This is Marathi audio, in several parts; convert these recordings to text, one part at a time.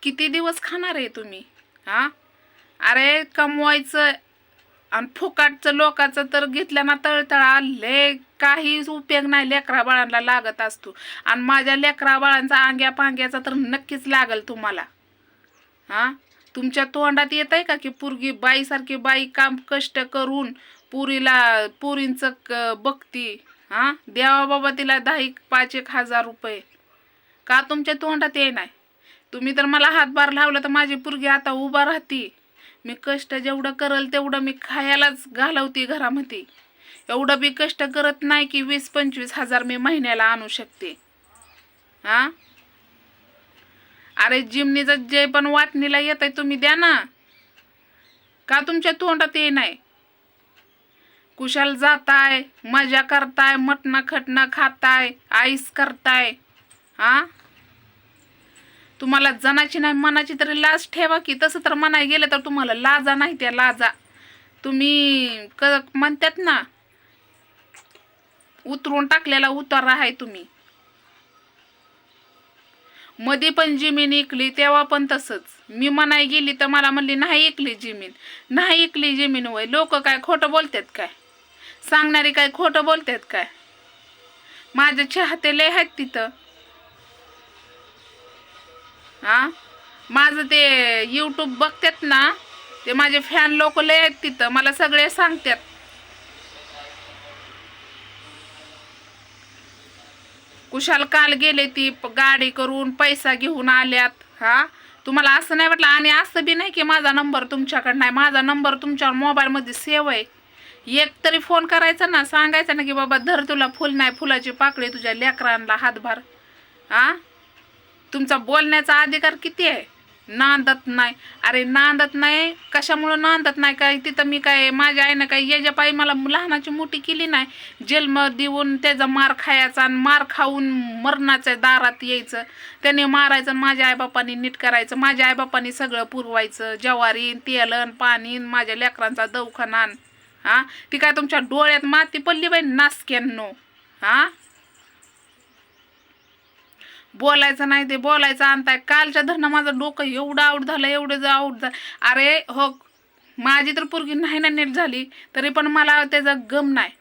किती दिवस खाणार आहे तुम्ही? हा, अरे कमवायचं आणि फुकाटचं लोकांचं तर घेतलं ना तळतळा, लय काही उपयोग नाही, लेकरा बाळांना लागत असतो. आणि माझ्या लेकरा बाळांचा अंग्या पांग्याचा तर नक्कीच लागल तुम्हाला. हा, तुमच्या तोंडात येत आहे का की पोरगी बाईसारखी बाई काम कष्ट करून पुरींचं बघती? हा, द्यावा बाबा तिला 5,000-1,000 रुपये. का तुमच्या तोंडात ये नाही? तुम्ही तर मला हातभार लावला तर माझी पोरगी आता उभा राहती. मी कष्ट जेवढं करल तेवढं मी खायलाच घालवते घरामध्ये. एवढं बी कष्ट करत नाही की 20-25 हजार मी महिन्याला आणू शकते. हा, अरे जिमनीचं जे पण वाटणीला येत आहे तुम्ही द्या ना. का तुमच्या तोंडात ये नाही? कुशाल जाताय, मजा करताय, मटणं खटणं खाताय, आईस करताय. हा, तुम्हाला जनाची नाही मनाची तरी लाज ठेवा की. तसं तर म्हणाय गेलं तर तुम्हाला लाजा नाही, त्या लाजा तुम्ही म्हणतात ना, उतरून टाकलेला उतारा आहे तुम्ही. मध्ये पण जमीन इकली तेव्हा पण तसंच. मी म्हणाय गेली तर मला म्हणली नाही इकली जमीन, नाही इकली जमीन. वय लोक काय खोटं बोलतात काय? सांगणारी काय खोटं बोलतात काय? माझे चाहते लय आहेत तिथं. हा, माझं ते यूट्यूब बघतात ना, ते माझे फॅन लोक लय आहेत तिथं, मला सगळे सांगतात. कुशाल काल गेले ती गाडी करून पैसा घेऊन आल्यात. हा, तुम्हाला असं नाही वाटलं? आणि असं बी नाही की माझा नंबर तुमच्याकडे नाही, माझा नंबर तुमच्या मोबाईलमध्ये सेव्ह आहे. एक तरी फोन करायचा ना, सांगायचा ना की बाबा धर तुला फुल नाही फुलाची पाकळी तुझ्या लेकरांना हातभार. हा, तुमचा बोलण्याचा अधिकार किती आहे? नांदत नाही. अरे नांदत नाही कशामुळं नांदत नाही? काय तिथं मी काय माझ्या आईनं काय याच्या पायी मला लहानाची मोठी केली नाही? जन्म देऊन त्याचा मार खायचा आणि मार खाऊन मरणाच्या दारात यायचं, त्याने मारायचं, माझ्या आईबापांनी नीट करायचं, माझ्या आईबापांनी सगळं पुरवायचं, ज्वारी तेलन पाणी, माझ्या लेकरांचा दवाखाना. हा, ती काय तुमच्या डोळ्यात माती पडली बाई नासक्यांनो? हा, बोलायचं नाही ते बोलायचं आणताय. कालच्या धरणं माझं डोकं एवढं आऊट झालं, एवढं आऊट झालं. अरे हो, माझी तर पोरगी नाही ना नीट झाली तरी पण मला त्याचा गम नाही.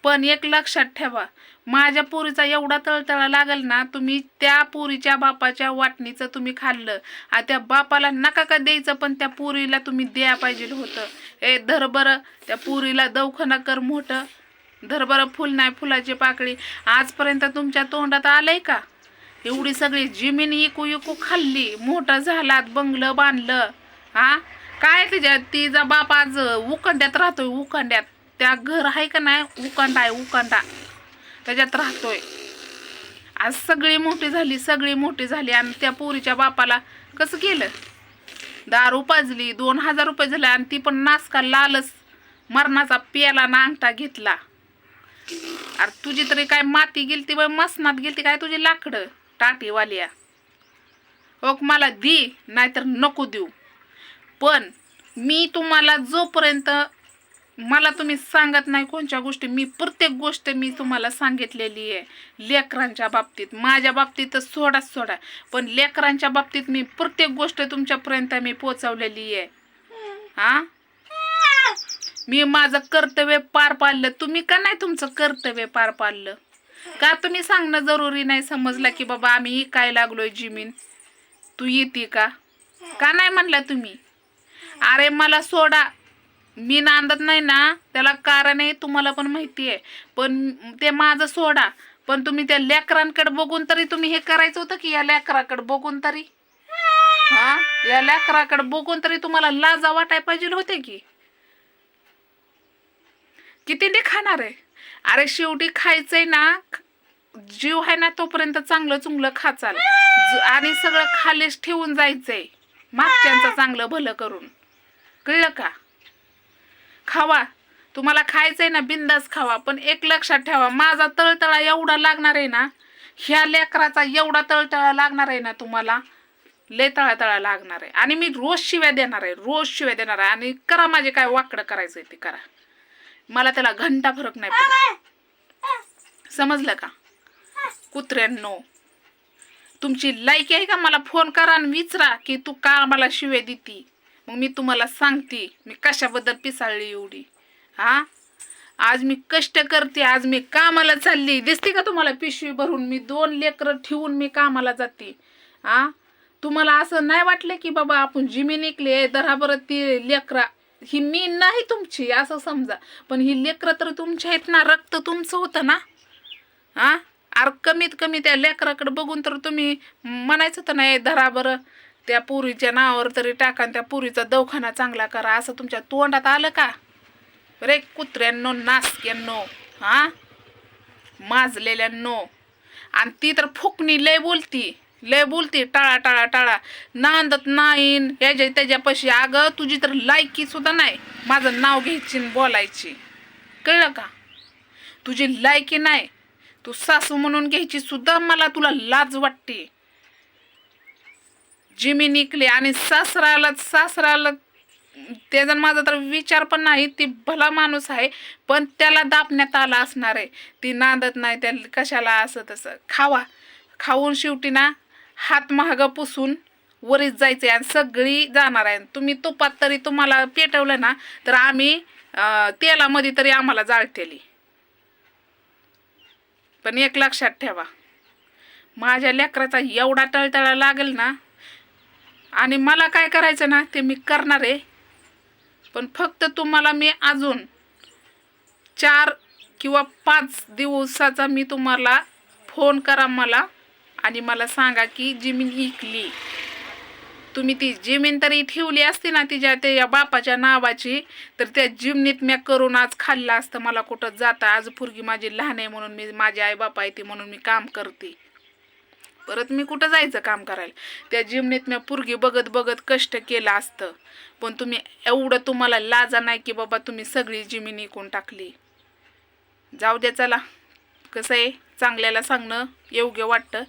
पण एक लक्षात ठेवा, माझ्या पोरीचा एवढा तळतळा लागल ना, तुम्ही त्या पोरीच्या बापाच्या वाटणीचं तुम्ही खाल्लं. त्या बापाला नका का द्यायचं, पण त्या पोरीला तुम्ही द्या पाहिजे होतं. धर बरं त्या पोरीला दवाखाना कर मोठं, धर बरं फुल नाही फुलाची पाकळी. आजपर्यंत तुमच्या तोंडात आलंय का? एवढी सगळी जमीन इकू इकू खाल्ली, मोठं झालात, बंगलं बांधलं. हा, काय तिच्या तिचा बाप आज उकंड्यात राहतोय, उकंड्यात. त्या घर आहे का नाही, उकंडा आहे, उकंडा, त्याच्यात राहतोय. आज सगळी मोठी झाली, सगळी मोठी झाली. आणि त्या पोरीच्या बापाला कसं केलं? दारू पाजली, 2,000 रुपये झाले, आणि ती पण नासका लालच मरणाचा प्याला ना अंगठा घेतला. अरे तुझी तरी काय माती गेलती बाय, मसनात गेलती काय तुझी लाकडं टाटीवालिया? हो, मला दी नाहीतर नको देऊ. पण मी तुम्हाला जोपर्यंत मला तुम्ही सांगत नाही कोणत्या गोष्टी, मी प्रत्येक गोष्ट मी तुम्हाला सांगितलेली आहे. लेकरांच्या बाबतीत, माझ्या बाबतीत सोडा, पण लेकरांच्या बाबतीत मी प्रत्येक गोष्ट तुमच्यापर्यंत मी पोचवलेली आहे. हा, मी माझं कर्तव्य पार पाडलं. तुम्ही का नाही तुमचं कर्तव्य पार पाडलं? का तुम्ही सांगणं जरुरी नाही समजलं की बाबा आम्ही काय लागलोय जमीन, तू येते का? का नाही म्हणला तुम्ही? अरे मला सोडा, मी नांदत नाही ना, त्याला कारण आहे, तुम्हाला पण माहिती आहे. पण ते माझं सोडा, पण तुम्ही त्या लेकरांकडे बघून तरी तुम्ही हे करायचं होतं की, या लेकराकडे बघून तरी, हा, या लेकराकडे बघून तरी तुम्हाला लाजा वाटाय पाहिजे होते की. किती ते खाणार आहे? अरे शेवटी खायचंय ना, जीव आहे ना तोपर्यंत चांगलं चुंगलं खाचाल, आणि सगळं खालीच ठेवून जायचंय, मागच्यांचं चांगलं भलं करून. कळलं का? खावा, तुम्हाला खायचंय ना बिंदास खावा. पण एक लक्षात ठेवा, माझा तळतळा एवढा लागणार आहे ना, ह्या लेकराचा एवढा तळतळा लागणार आहे ना, तुम्हाला लय तळतळा लागणार आहे. आणि मी रोज शिव्या देणार आहे, रोज शिव्या देणार आहे. आणि करा माझे काय वाकडं करायचंय ते करा, मला त्याला घंटा फरक नाही पडत. समजलं का कुत्र्यांनो? तुमची लायकी आहे का? मला फोन करा आणि विचारा की तू का मला शिव्या देती. मग मी तुम्हाला सांगते मी कशाबद्दल पिसाळली एवढी. हा, आज मी कष्ट करते, आज मी कामाला चालली. दिसते का तुम्हाला पिशवी भरून? मी 2 लेकरं ठेवून मी कामाला जाते. हा, तुम्हाला असं नाही वाटलं की बाबा आपण जिमी निघले बरं ती लेकरा ही मी नाही तुमची असं समजा, पण ही लेकरं तर तुमची आहेत ना, रक्त तुमचं होतं ना. हा, अरे कमीत कमी त्या लेकराकडे बघून तर तुम्ही म्हणायचं तर नाही बरं त्या पुरीच्या नावावर तरी टाका, त्या पुरीचा दवाखाना चांगला करा. असं तुमच्या तोंडात आलं का रे कुत्र्यांनो, नासक्यांनो, हा माजलेल्यांनो? आणि ती तर फुकणी लय बोलती टाळा टाळा टाळा, नांदत नाही याच्या त्याच्यापाशी. अगं तुझी तर लायकी सुद्धा नाही माझं नाव घ्यायची बोलायची, कळलं का? तुझी लायकी नाही, तू सासू म्हणून घ्यायची सुद्धा मला तुला लाज वाटते. जिमी निकले आणि सासराला त्याचा माझा तर विचार पण नाही. ती भला माणूस आहे, पण त्याला दाबण्यात आला असणार आहे. ती नांदत नाही त्या कशाला असं तसं. खाऊन शेवटी ना हात महाग पुसून वरीच जायचंय आणि सगळी जाणार आहे. तुम्ही तुपात तरी तुम्हाला पेटवलं ना तर आम्ही तेलामध्ये तरी आम्हाला जाळतेली. पण एक लक्षात ठेवा, माझ्या लेकराचा एवढा टळटळा लागेल ना, आणि मला काय करायचं ना ते मी करणार आहे. पण फक्त तुम्हाला मी अजून 4 किंवा 5 दिवसाचा मी तुम्हाला फोन करा मला, आणि मला सांगा की जमीन विकली. तुम्ही ती जमीन तरी ठेवली असती ना तिच्या त्या बापाच्या नावाची, तर त्या जिमनीत मी करून आज खाल्लं असतं. मला कुठं जाता, आज पोरगी माझी लहान आहे म्हणून मी, माझी आई बापा आहे ती म्हणून मी काम करते. परत मी कुठं जायचं काम करायला? त्या जिमनीत मी पोरगी बघत बघत कष्ट केलं असतं. पण तुम्ही एवढं, तुम्हाला लाजा नाही की बाबा तुम्ही सगळी जमीन विकून टाकली. जाऊ द्या, चला. कसं आहे, चांगल्याला सांगणं योग्य वाटतं.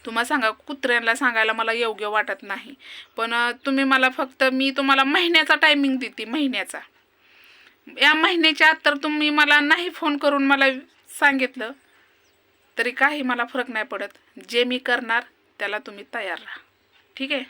तुम्हाला सांगा, कुत्र्यांना सांगायला मला योग्य वाटत नाही. पण तुम्ही मला फक्त, मी तुम्हाला महिन्याचा टायमिंग देते, महिन्याचा. या महिन्याच्या आत तर तुम्ही मला नाही फोन करून मला सांगितलं तरी काही मला फरक नाही पडत. जे मी करणार त्याला तुम्ही तयार राहा, ठीक आहे?